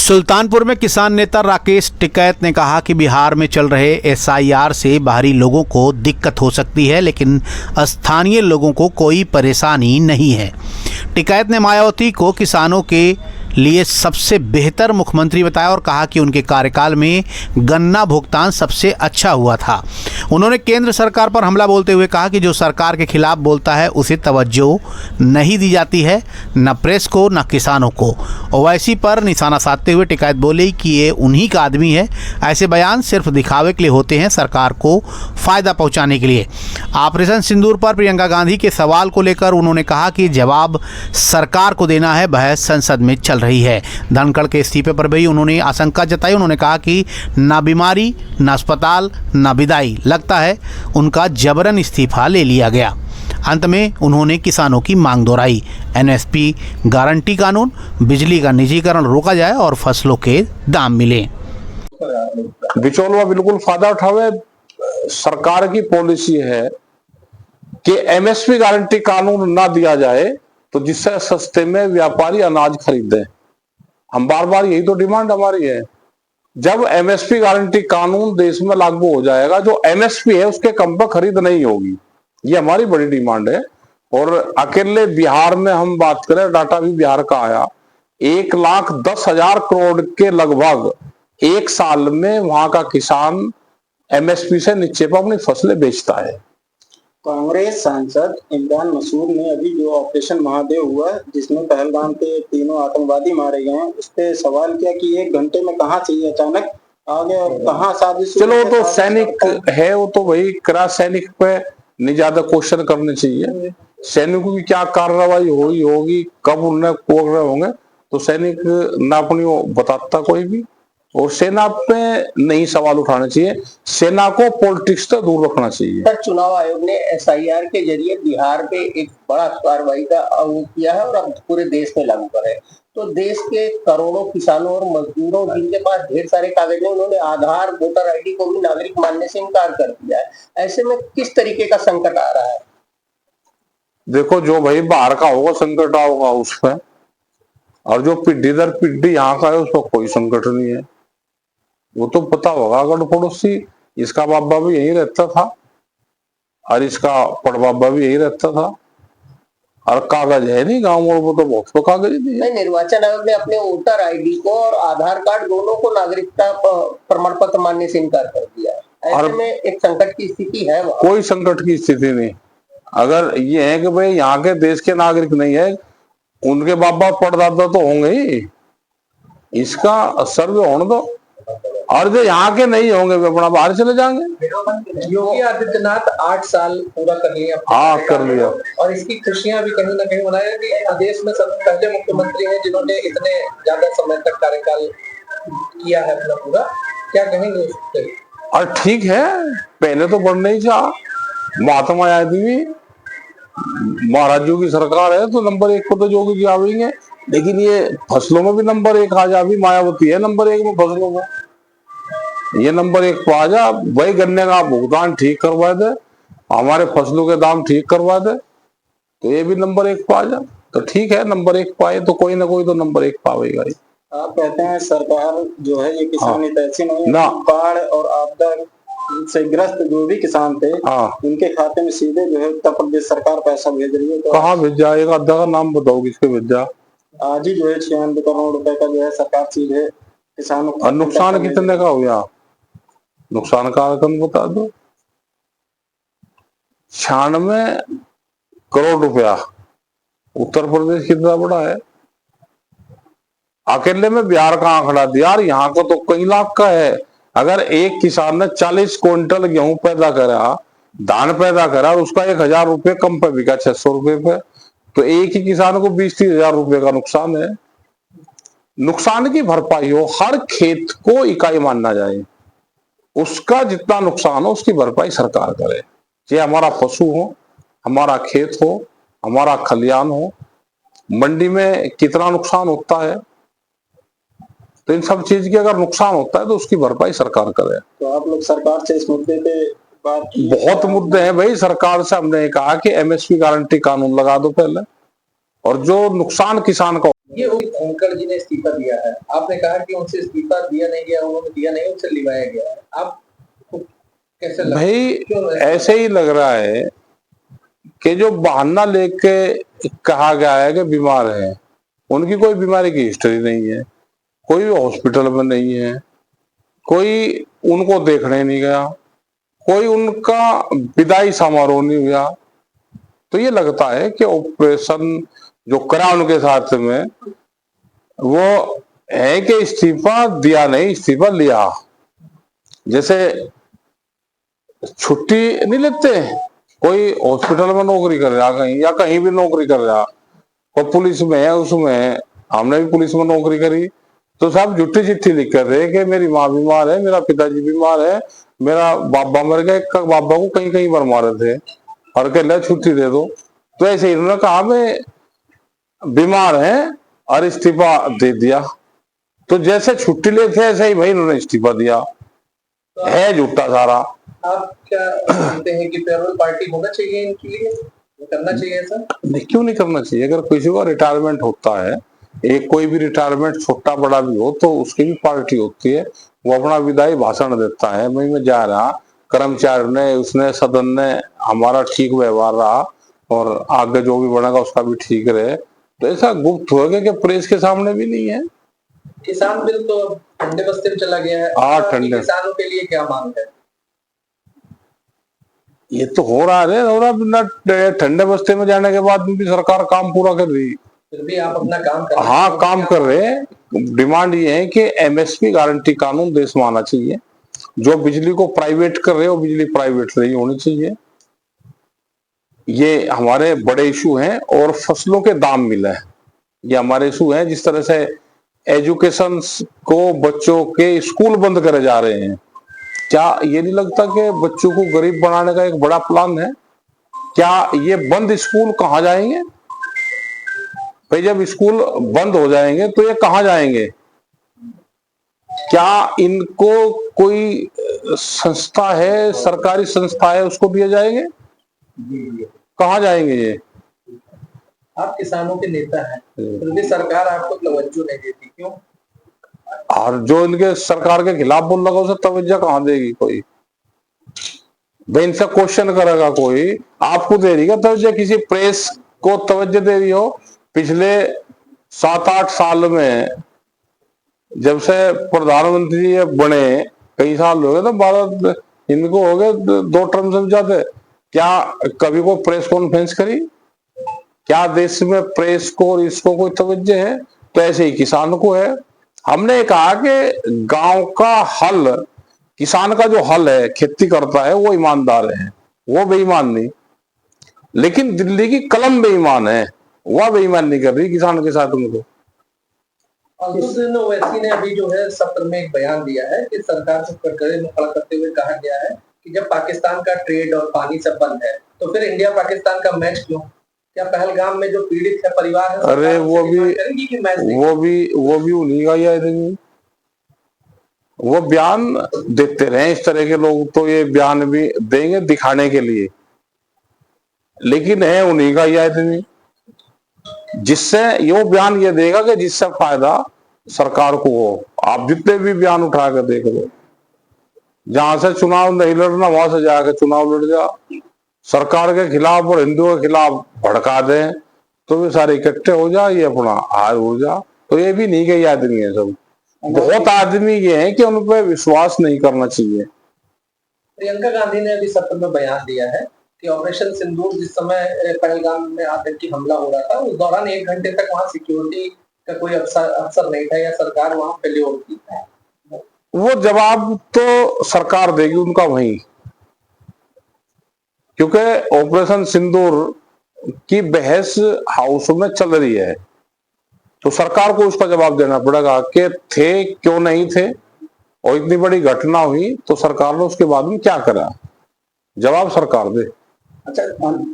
सुल्तानपुर में किसान नेता राकेश टिकैत ने कहा कि बिहार में चल रहे एसआईआर से बाहरी लोगों को दिक्कत हो सकती है, लेकिन स्थानीय लोगों को कोई परेशानी नहीं है। टिकैत ने मायावती को किसानों के लिए सबसे बेहतर मुख्यमंत्री बताया और कहा कि उनके कार्यकाल में गन्ना भुगतान सबसे अच्छा हुआ था। उन्होंने केंद्र सरकार पर हमला बोलते हुए कहा कि जो सरकार के खिलाफ बोलता है उसे तवज्जो नहीं दी जाती है, न प्रेस को न किसानों को। ओवैसी पर निशाना साधते हुए टिकैत बोले कि ये उन्हीं का आदमी है, ऐसे बयान सिर्फ दिखावे के लिए होते हैं, सरकार को फ़ायदा पहुंचाने के लिए। ऑपरेशन सिंदूर पर प्रियंका गांधी के सवाल को लेकर उन्होंने कहा कि जवाब सरकार को देना है, बहस संसद में चल रही है। धनखड़ के इस्तीफे पर भी उन्होंने आशंका जताई। उन्होंने कहा कि ना बीमारी, ना अस्पताल, ना विदाई, लगता है उनका जबरन इस्तीफा ले लिया गया। अंत में उन्होंने किसानों की मांग दोहराई, एमएसपी गारंटी कानून, बिजली का निजीकरण रोका जाए और फसलों के दाम मिले। बिचौलवा बिल्कुल फायदा उठावे। सरकार की पॉलिसी है कि एमएसपी गारंटी कानून ना दिया जाए तो जिससे सस्ते में व्यापारी अनाज खरीदे। हम बार बार यही तो डिमांड हमारी है। जब एमएसपी गारंटी कानून देश में लागू हो जाएगा, जो एमएसपी है उसके कम पर खरीद नहीं होगी, ये हमारी बड़ी डिमांड है। और अकेले बिहार में हम बात करें, डाटा भी बिहार का आया, 1,10,000 करोड़ के लगभग एक साल में वहां का किसान एमएसपी से नीचे पर अपनी फसलें बेचता है। कांग्रेस सांसद इमरान मसूद ने अभी जो ऑपरेशन महादेव हुआ, जिसमें पहलगाम के 3 आतंकवादी मारे गए, उस पर सवाल किया कि 1 घंटे में कहां से ये अचानक आ गए और कहां साजिश। चलो तो सैनिक है, वो तो वही करा, सैनिक पे नहीं ज्यादा क्वेश्चन करने चाहिए। सैनिकों की क्या कार्रवाई होगी, कब उन्हें पकड़े होंगे, तो सैनिक ना अपनी बताता कोई भी। और सेना पे नहीं सवाल उठाने चाहिए, सेना को पॉलिटिक्स से दूर रखना चाहिए। सर, चुनाव आयोग ने एसआईआर के जरिए बिहार पे एक बड़ा कार्रवाई का वो किया है और अब पूरे देश में लागू कर रहे हैं। तो देश के करोड़ों किसानों और मजदूरों जिनके पास ढेर सारे कागज हैं, उन्होंने आधार, वोटर आईडी को भी नागरिक मानने से इनकार कर दिया है। ऐसे में किस तरीके का संकट आ रहा है? देखो, जो भाई बाहर का होगा संकट होगा उस पर, और जो पीढ़ी दर पीढ़ी यहाँ का है उस पर कोई संकट नहीं है। वो तो पता होगा, अगर पड़ोसी, इसका बाबा भी यही रहता था और इसका पड़बाबा भी यही रहता था, और कागज है नहीं गांव में, वो तो बहुत तो कागज नहीं। निर्वाचन आयोग ने अपने वोटर आईडी को और आधार कार्ड दोनों को नागरिकता प्रमाण पत्र मानने से इनकार कर दिया है। ऐसे में एक संकट की स्थिति है। कोई संकट की स्थिति नहीं। अगर ये है कि भाई यहाँ के देश के नागरिक नहीं है, उनके बाबा पड़दादा तो होंगे ही, इसका सर्वे होने दो। और जो यहाँ के नहीं होंगे वे अपना बाहर चले जाएंगे। योगी आदित्यनाथ 8 साल पूरा कर लिया। हाँ, कर लिया। और इसकी खुशियां भी कहीं ना कहीं मनाया कि देश में सब पहले मुख्यमंत्री हैं जिन्होंने इतने ज्यादा समय तक कार्यकाल किया है अपना पूरा। क्या कहेंगे उस पर? और ठीक है, पहले तो बढ़ नहीं चाह, महात्मा गांधी महाराजों की सरकार है तो नंबर 1 पर तो योगी जी आवेंगे, लेकिन ये फसलों में भी नंबर 1 आ जा। अभी मायावती है नंबर 1 में फसलों में, ये नंबर 1 पर आ जा। वही गन्ने का भुगतान ठीक करवा दे, हमारे फसलों के दाम ठीक करवा दे, तो ये भी नंबर 1 पर आ जा। तो ठीक है, नंबर 1 पाए तो कोई ना कोई तो नंबर 1 पावेगा ही। आप कहते हैं सरकार जो है ये किसान हितैषी नहीं है, बाढ़ और आपदा से ग्रस्त जो भी किसान थे, उनके खाते में सीधे जो है उत्तर प्रदेश सरकार पैसा भेज रही है। तो कहाँ भेजा? एक आधा का नाम बताओ किसके भेजा? आज ही जो है 96 करोड़ रुपए का जो है सरकार सीधे किसानों को। नुकसान कितने का हो गया? नुकसान का रकम बता दो। 96 करोड़ रुपया। उत्तर प्रदेश कितना बड़ा है? अकेले में बिहार का आंकड़ा दिया, यहाँ का तो कई लाख का है। अगर एक किसान ने 40 क्विंटल गेहूं पैदा करा, धान पैदा करा, और उसका 1,000 रुपये कम पे बिका 600 रुपये पे, तो एक ही किसान को 20-30 हजार रुपये का नुकसान है। नुकसान की भरपाई हो, हर खेत को इकाई मानना जाए, उसका जितना नुकसान हो उसकी भरपाई सरकार करे। चाहे हमारा पशु हो, हमारा खेत हो, हमारा खलियान हो, मंडी में कितना नुकसान होता है, तो इन सब चीज की अगर नुकसान होता है तो उसकी भरपाई सरकार करे। तो आप लोग सरकार से इस मुद्दे पे बात? बहुत मुद्दे हैं भाई। सरकार से हमने कहा कि एमएसपी गारंटी कानून लगा दो पहले, और जो नुकसान किसान का ये धनखड़ जी ने इस्तीफा दिया है, आपने कहा कि उनसे इस्तीफा दिया नहीं गया, उन्होंने दिया नहीं, उनसे लिवाया गया है, आपको कैसे लगता है? भाई क्यों ऐसा? ऐसे ही लग रहा है कि जो बहाना लेके कहा गया है कि बीमार है, उनकी कोई बीमारी की हिस्ट्री नहीं है, कोई भी हॉस्पिटल में नहीं है, कोई उनको देखने नहीं गया, कोई उनका विदाई समारोह नहीं हुआ। तो ये लगता है कि ऑपरेशन जो करा उनके साथ में वो है कि इस्तीफा दिया नहीं, इस्तीफा लिया। जैसे छुट्टी नहीं लेते, कोई हॉस्पिटल में नौकरी कर रहा कहीं या कहीं भी नौकरी कर रहा, कोई पुलिस में है, उसमें हमने भी पुलिस में नौकरी करी, तो सब झूठी चिट्ठी लिख कर रहे कि मेरी माँ बीमार है, मेरा पिताजी बीमार है, मेरा बाबा मर गया, बाबा को कहीं कहीं पर मारे थे और कह छुट्टी दे दो। तो ऐसे इन्होंने कहा मैं बीमार है और इस्तीफा दे दिया। तो जैसे छुट्टी लेते ऐसे ही भाई इन्होंने इस्तीफा दिया, है झूठा सारा। आप क्या मानते हैं कि पेरोल पार्टी होना चाहिए इनके लिए, करना चाहिए ऐसा? नहीं, क्यों नहीं करना चाहिए? अगर किसी का रिटायरमेंट होता है, एक कोई भी रिटायरमेंट छोटा बड़ा भी हो, तो उसकी भी पार्टी होती है, वो अपना विदाई भाषण देता है, मैं जा रहा, कर्मचारी ने उसने सदन ने हमारा ठीक व्यवहार रहा और आगे जो भी बनेगा उसका भी ठीक रहे। तो ऐसा गुप्त हो गया कि प्रेस के सामने भी नहीं है। किसान बिल तो अब ठंडे बस्ते में चला गया है, हाँ, आपकी ठंडे किसानों के लिए क्या मांग है? ये तो हो रहा है, हो रहा बिना ठंडे बस्ते में जाने के बाद भी सरकार काम पूरा कर रही। फिर भी आप अपना काम कर रहे हैं। हाँ, काम कर रहे हैं। डिमांड ये है कि एमएसपी गारंटी कानून देश में आना चाहिए। जो बिजली को प्राइवेट कर रहे हो, बिजली प्राइवेट नहीं होनी चाहिए। ये हमारे बड़े इशू हैं। और फसलों के दाम मिले, ये हमारे इशू हैं। जिस तरह से एजुकेशन को, बच्चों के स्कूल बंद करे जा रहे हैं, क्या ये नहीं लगता कि बच्चों को गरीब बनाने का एक बड़ा प्लान है? क्या ये बंद स्कूल कहाँ जाएंगे भाई? जब स्कूल बंद हो जाएंगे तो ये कहाँ जाएंगे? क्या इनको कोई संस्था है, सरकारी संस्था है, उसको दिए जाएंगे? कहाँ जाएंगे ये? आप किसानों के नेता हैं, फिर भी सरकार आपको तवज्जो नहीं देती, क्यों? और जो इनके सरकार के खिलाफ बोल लगा उसे तवज्जो कहाँ देगी कोई? भाई इनसे क्वेश्चन करेगा कोई, आपको दे रही है तवज्जो? किसी प्रेस को तवज्जो दे रही हो? पिछले 7-8 साल में जब से प्रधानमंत्री ये बने, कई साल हो गए, तो भारत इनको हो गए 2 टर्म से ज्यादा, क्या कभी को प्रेस कॉन्फ्रेंस करी? क्या देश में प्रेस को और इसको कोई तवज्जो है? तो ऐसे ही किसान को है। हमने कहा कि गांव का हल, किसान का जो हल है, खेती करता है, वो ईमानदार है, वो बेईमान नहीं। लेकिन दिल्ली की कलम बेईमान है, वह बेईमान नहीं कर रही किसान के साथ उनको। असदुद्दीन ओवैसी ने अभी जो है सत्र में एक बयान दिया है कि सरकार को कटघरे में खड़ा करते हुए कहा गया है कि जब पाकिस्तान का ट्रेड और पानी सब बंद है, तो फिर इंडिया पाकिस्तान का मैच क्यों? क्या पहलगाम में जो पीड़ित है परिवार है, अरे वो भी उन्हीं का ही आदमी। वो बयान देते रहे इस तरह के लोग, तो ये बयान भी देंगे दिखाने के लिए, लेकिन है उन्हीं का ही आदमी। जिससे ये बयान ये देगा कि जिससे फायदा सरकार को हो। आप जितने भी बयान उठा कर देख लो, जहां से चुनाव नहीं लड़ना वहां से जाकर चुनाव लड़ जा, सरकार के खिलाफ और हिंदुओं के खिलाफ भड़का दें, तो वे सारे इकट्ठे हो जा, ये अपना हार हो जा। तो ये भी नहीं गई आदमी है सब। बहुत आदमी ये है कि उन पर विश्वास नहीं करना चाहिए। प्रियंका गांधी ने अभी सत्र में बयान दिया है कि ऑपरेशन सिंदूर जिस समय पहलगाम में आतंकी हमला हो रहा था, उस दौरान 1 घंटे तक वहां सिक्योरिटी का कोई अफसर नहीं था या सरकार वहां फेल्योर थी। वो जवाब तो सरकार देगी उनका वहीं, क्योंकि ऑपरेशन सिंदूर की बहस हाउस में चल रही है, तो सरकार को उसका जवाब देना पड़ेगा कि थे क्यों नहीं थे, और इतनी बड़ी घटना हुई तो सरकार ने उसके बाद में क्या करा, जवाब सरकार दे। अच्छा,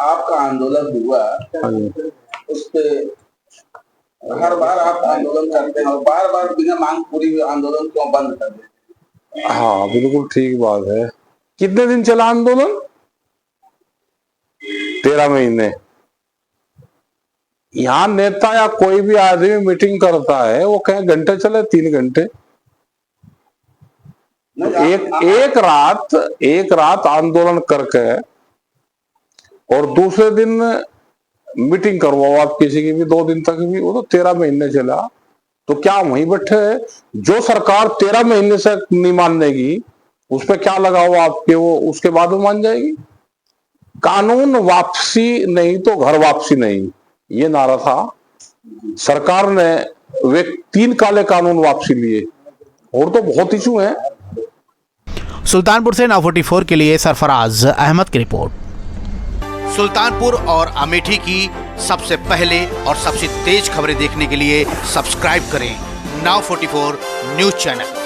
आपका आंदोलन हुआ, उस पे हर बार आप आंदोलन करते हैं और बार बार बिना मांग पूरी हुई आंदोलन क्यों बंद कर देते हैं? हाँ, बिल्कुल ठीक बात है। कितने दिन चला आंदोलन? 13 महीने। यहाँ नेता या कोई भी आदमी मीटिंग करता है, वो कहें घंटे चले 3 घंटे, एक रात आंदोलन करके और दूसरे दिन मीटिंग करवाओ आप किसी की भी 2 दिन तक भी, वो तो 13 महीने चला। तो क्या वहीं बैठे जो सरकार 13 महीने से नहीं मानेगी, उस पर क्या लगाओ आपके, वो उसके बाद वो मान जाएगी। कानून वापसी नहीं तो घर वापसी नहीं, ये नारा था। सरकार ने वे 3 काले कानून वापसी लिए, और तो बहुत इशू है। सुल्तानपुर से Now 44 के लिए सरफराज अहमद की रिपोर्ट। सुल्तानपुर और अमेठी की सबसे पहले और सबसे तेज खबरें देखने के लिए सब्सक्राइब करें Now 44 न्यूज चैनल।